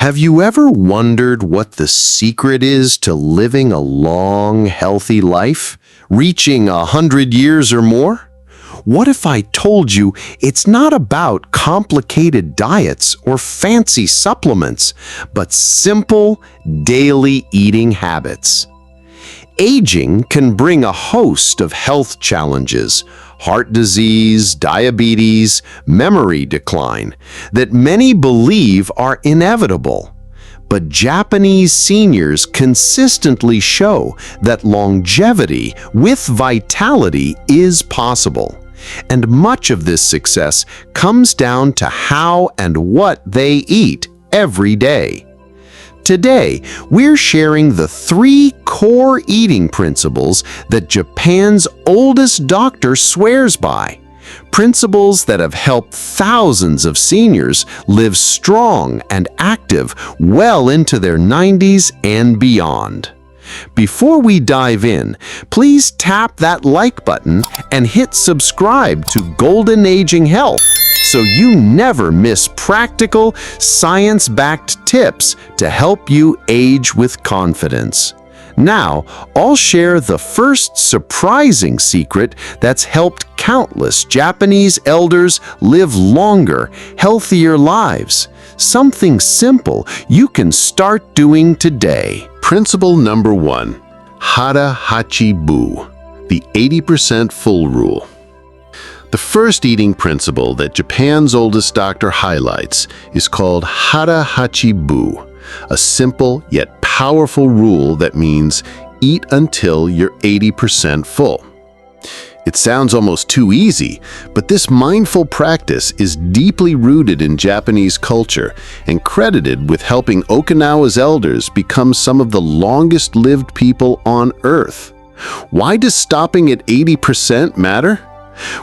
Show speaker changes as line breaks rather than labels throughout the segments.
Have you ever wondered what the secret is to living a long, healthy life, reaching 100 years or more? What if I told you it's not about complicated diets or fancy supplements, but simple, daily eating habits? Aging can bring a host of health challenges, heart disease, diabetes, memory decline, that many believe are inevitable. But Japanese seniors consistently show that longevity with vitality is possible. And much of this success comes down to how and what they eat every day. Today, we're sharing the 3 core eating principles that Japan's oldest doctor swears by. Principles that have helped thousands of seniors live strong and active well into their 90s and beyond. Before we dive in, please tap that like button and hit subscribe to Golden Aging Health so you never miss practical, science-backed tips to help you age with confidence. Now, I'll share the first surprising secret that's helped countless Japanese elders live longer, healthier lives. Something simple you can start doing today.
Principle number 1, Hara Hachi Bu, the 80% full rule. The first eating principle that Japan's oldest doctor highlights is called Hara Hachi Bu, a simple yet powerful rule that means eat until you're 80% full. It sounds almost too easy, but this mindful practice is deeply rooted in Japanese culture and credited with helping Okinawa's elders become some of the longest-lived people on Earth. Why does stopping at 80% matter?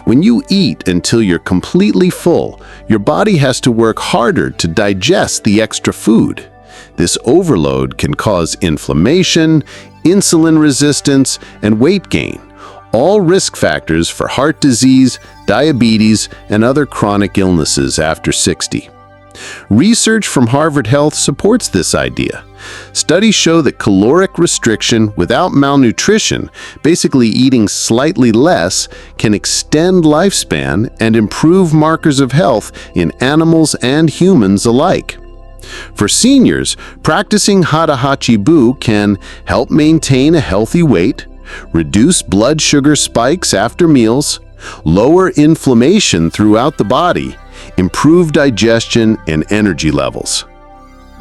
When you eat until you're completely full, your body has to work harder to digest the extra food. This overload can cause inflammation, insulin resistance, and weight gain, all risk factors for heart disease, diabetes, and other chronic illnesses after 60. Research from Harvard Health supports this idea. Studies show that caloric restriction without malnutrition, basically eating slightly less, can extend lifespan and improve markers of health in animals and humans alike. For seniors, practicing Hara Hachi Bu can help maintain a healthy weight, reduce blood sugar spikes after meals, lower inflammation throughout the body, improve digestion and energy levels.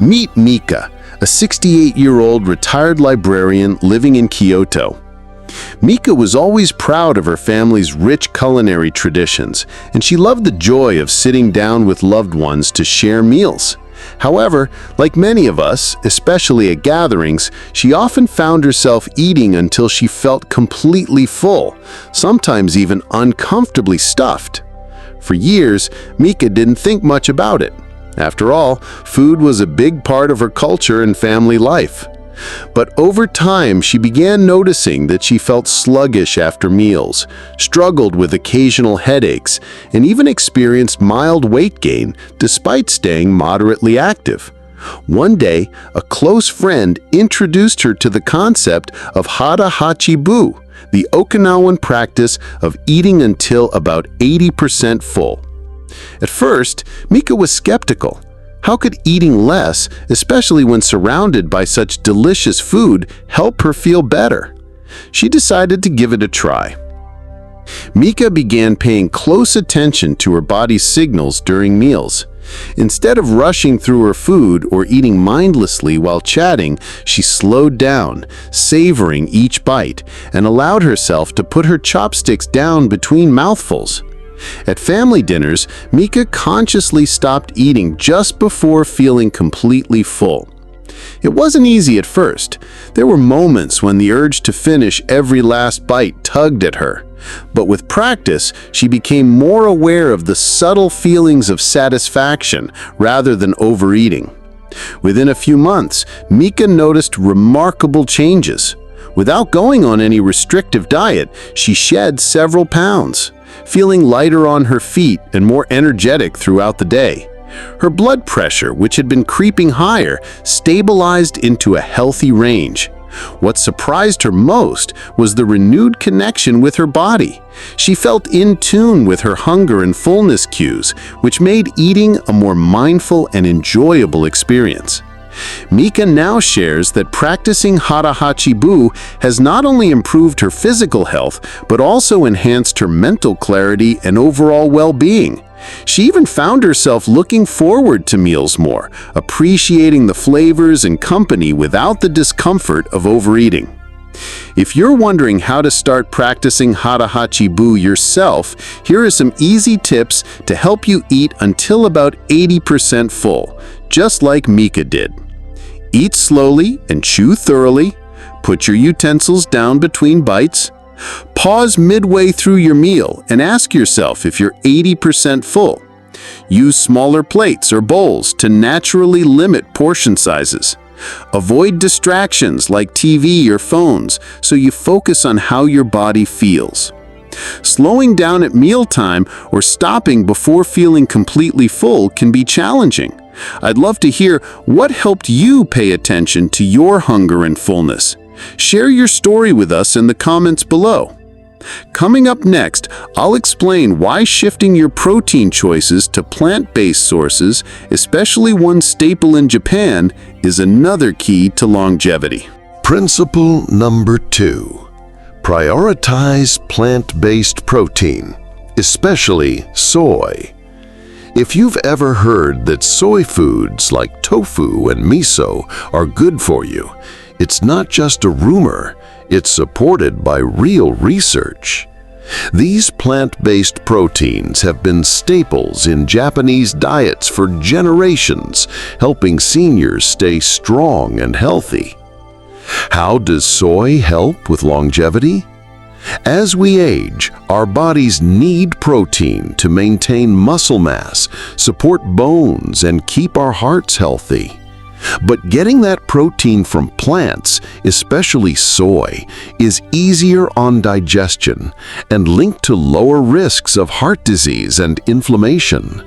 Meet Mika, a 68-year-old retired librarian living in Kyoto. Mika was always proud of her family's rich culinary traditions, and she loved the joy of sitting down with loved ones to share meals. However, like many of us, especially at gatherings, she often found herself eating until she felt completely full, sometimes even uncomfortably stuffed. For years, Mika didn't think much about it. After all, food was a big part of her culture and family life. But over time, she began noticing that she felt sluggish after meals, struggled with occasional headaches, and even experienced mild weight gain despite staying moderately active. One day, a close friend introduced her to the concept of Hara Hachi Bu, the Okinawan practice of eating until about 80% full. At first, Mika was skeptical. How could eating less, especially when surrounded by such delicious food, help her feel better? She decided to give it a try. Mika began paying close attention to her body's signals during meals. Instead of rushing through her food or eating mindlessly while chatting, she slowed down, savoring each bite, and allowed herself to put her chopsticks down between mouthfuls. At family dinners, Mika consciously stopped eating just before feeling completely full. It wasn't easy at first. There were moments when the urge to finish every last bite tugged at her. But with practice, she became more aware of the subtle feelings of satisfaction rather than overeating. Within a few months, Mika noticed remarkable changes. Without going on any restrictive diet, she shed several pounds, feeling lighter on her feet and more energetic throughout the day. Her blood pressure, which had been creeping higher, stabilized into a healthy range. What surprised her most was the renewed connection with her body. She felt in tune with her hunger and fullness cues, which made eating a more mindful and enjoyable experience. Mika now shares that practicing Hara Hachi Bu has not only improved her physical health, but also enhanced her mental clarity and overall well-being. She even found herself looking forward to meals more, appreciating the flavors and company without the discomfort of overeating. If you're wondering how to start practicing Hara Hachi Bu yourself, here are some easy tips to help you eat until about 80% full, just like Mika did. Eat slowly and chew thoroughly. Put your utensils down between bites. Pause midway through your meal and ask yourself if you're 80% full. Use smaller plates or bowls to naturally limit portion sizes. Avoid distractions like TV or phones so you focus on how your body feels. Slowing down at mealtime or stopping before feeling completely full can be challenging. I'd love to hear what helped you pay attention to your hunger and fullness. Share your story with us in the comments below. Coming up next, I'll explain why shifting your protein choices to plant-based sources, especially one staple in Japan, is another key to longevity.
Principle number 2. Prioritize plant-based protein, especially soy. If you've ever heard that soy foods like tofu and miso are good for you, it's not just a rumor, it's supported by real research. These plant-based proteins have been staples in Japanese diets for generations, helping seniors stay strong and healthy. How does soy help with longevity? As we age, our bodies need protein to maintain muscle mass, support bones, and keep our hearts healthy. But getting that protein from plants, especially soy, is easier on digestion and linked to lower risks of heart disease and inflammation.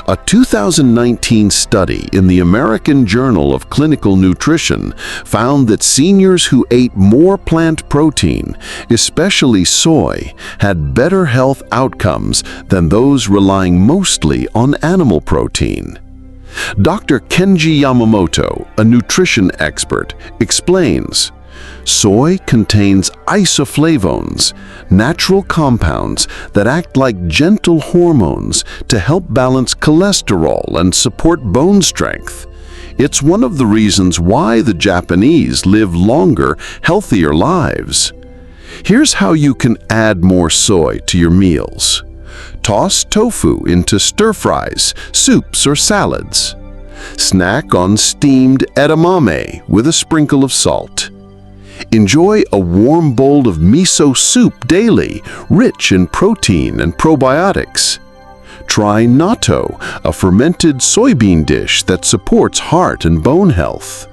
A 2019 study in the American Journal of Clinical Nutrition found that seniors who ate more plant protein, especially soy, had better health outcomes than those relying mostly on animal protein. Dr. Kenji Yamamoto, a nutrition expert, explains, soy contains isoflavones, natural compounds that act like gentle hormones to help balance cholesterol and support bone strength. It's one of the reasons why the Japanese live longer, healthier lives. Here's how you can add more soy to your meals. Toss tofu into stir-fries, soups, or salads. Snack on steamed edamame with a sprinkle of salt. Enjoy a warm bowl of miso soup daily, rich in protein and probiotics. Try natto, a fermented soybean dish that supports heart and bone health.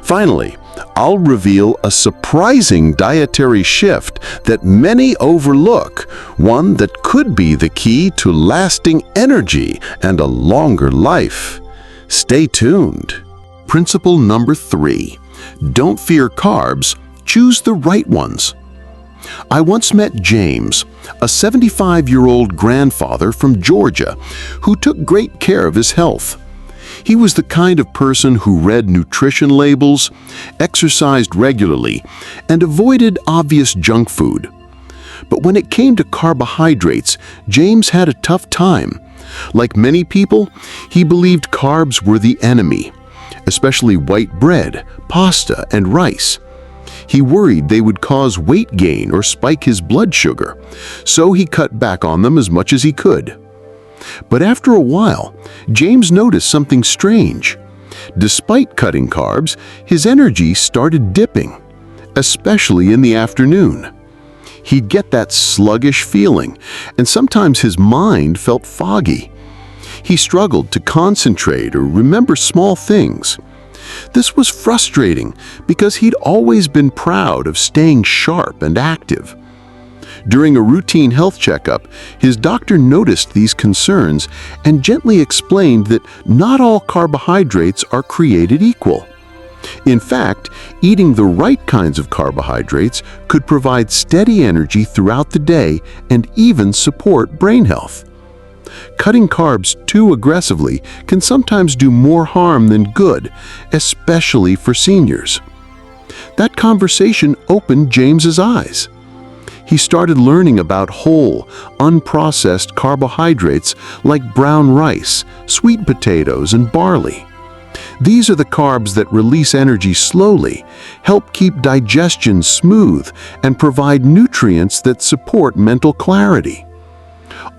Finally, I'll reveal a surprising dietary shift that many overlook, one that could be the key to lasting energy and a longer life. Stay tuned. Principle number 3. Don't fear carbs, choose the right ones. I once met James, a 75-year-old grandfather from Georgia who took great care of his health. He was the kind of person who read nutrition labels, exercised regularly, and avoided obvious junk food. But when it came to carbohydrates, James had a tough time. Like many people, he believed carbs were the enemy, especially white bread, pasta, and rice. He worried they would cause weight gain or spike his blood sugar, so he cut back on them as much as he could. But after a while, James noticed something strange. Despite cutting carbs, his energy started dipping, especially in the afternoon. He'd get that sluggish feeling, and sometimes his mind felt foggy. He struggled to concentrate or remember small things. This was frustrating because he'd always been proud of staying sharp and active.
During a routine health checkup, his doctor noticed these concerns and gently explained that not all carbohydrates are created equal. In fact, eating the right kinds of carbohydrates could provide steady energy throughout the day and even support brain health. Cutting carbs too aggressively can sometimes do more harm than good, especially for seniors. That conversation opened James's eyes. He started learning about whole, unprocessed carbohydrates like brown rice, sweet potatoes, and barley. These are the carbs that release energy slowly, help keep digestion smooth, and provide nutrients that support mental clarity.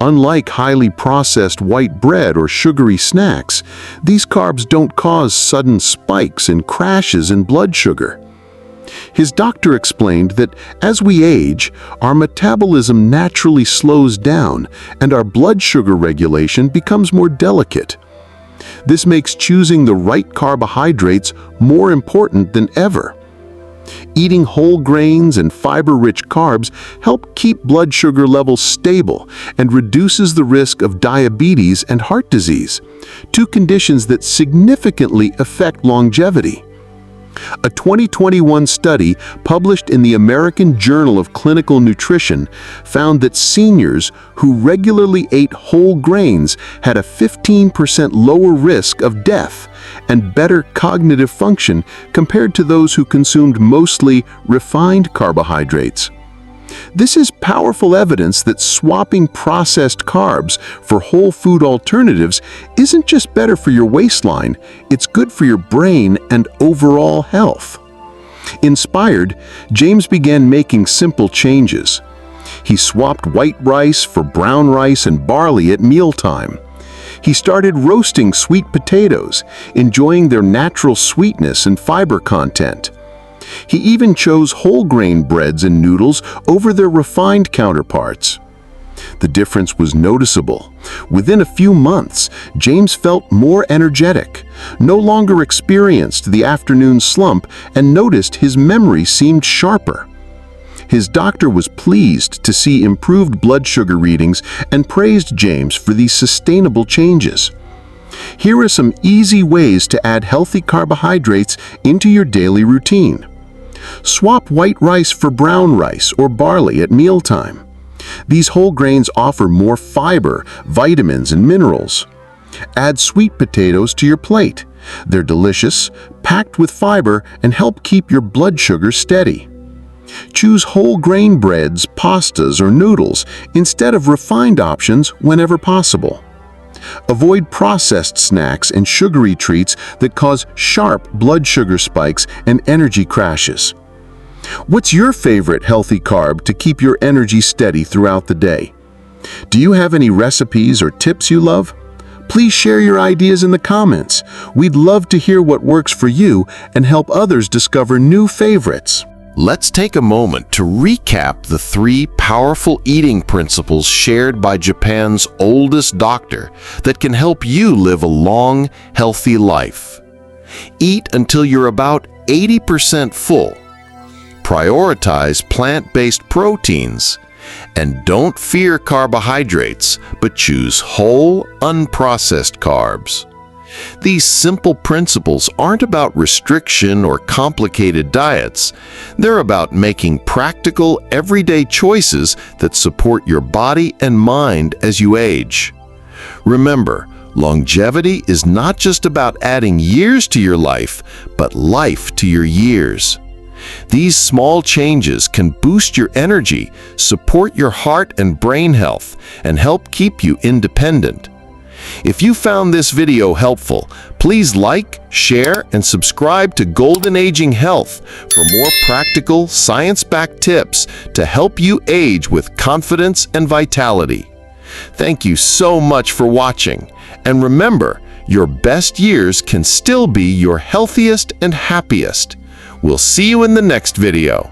Unlike highly processed white bread or sugary snacks, these carbs don't cause sudden spikes and crashes in blood sugar. His doctor explained that as we age, our metabolism naturally slows down and our blood sugar regulation becomes more delicate. This makes choosing the right carbohydrates more important than ever. Eating whole grains and fiber-rich carbs help keep blood sugar levels stable and reduces the risk of diabetes and heart disease, two conditions that significantly affect longevity. A 2021 study published in the American Journal of Clinical Nutrition found that seniors who regularly ate whole grains had a 15% lower risk of death and better cognitive function compared to those who consumed mostly refined carbohydrates. This is powerful evidence that swapping processed carbs for whole food alternatives isn't just better for your waistline, it's good for your brain and overall health. Inspired, James began making simple changes. He swapped white rice for brown rice and barley at mealtime. He started roasting sweet potatoes, enjoying their natural sweetness and fiber content. He even chose whole grain breads and noodles over their refined counterparts. The difference was noticeable. Within a few months, James felt more energetic, no longer experienced the afternoon slump, and noticed his memory seemed sharper. His doctor was pleased to see improved blood sugar readings and praised James for these sustainable changes. Here are some easy ways to add healthy carbohydrates into your daily routine. Swap white rice for brown rice or barley at mealtime. These whole grains offer more fiber, vitamins, and minerals. Add sweet potatoes to your plate. They're delicious, packed with fiber, and help keep your blood sugar steady. Choose whole grain breads, pastas, or noodles instead of refined options whenever possible. Avoid processed snacks and sugary treats that cause sharp blood sugar spikes and energy crashes. What's your favorite healthy carb to keep your energy steady throughout the day? Do you have any recipes or tips you love? Please share your ideas in the comments. We'd love to hear what works for you and help others discover new favorites.
Let's take a moment to recap the 3 powerful eating principles shared by Japan's oldest doctor that can help you live a long, healthy life. Eat until you're about 80% full. Prioritize plant-based proteins. And don't fear carbohydrates, but choose whole, unprocessed carbs. These simple principles aren't about restriction or complicated diets. They're about making practical, everyday choices that support your body and mind as you age. Remember, longevity is not just about adding years to your life, but life to your years. These small changes can boost your energy, support your heart and brain health, and help keep you independent. If you found this video helpful, please like, share, and subscribe to Golden Aging Health for more practical, science-backed tips to help you age with confidence and vitality. Thank you so much for watching, and remember, your best years can still be your healthiest and happiest. We'll see you in the next video.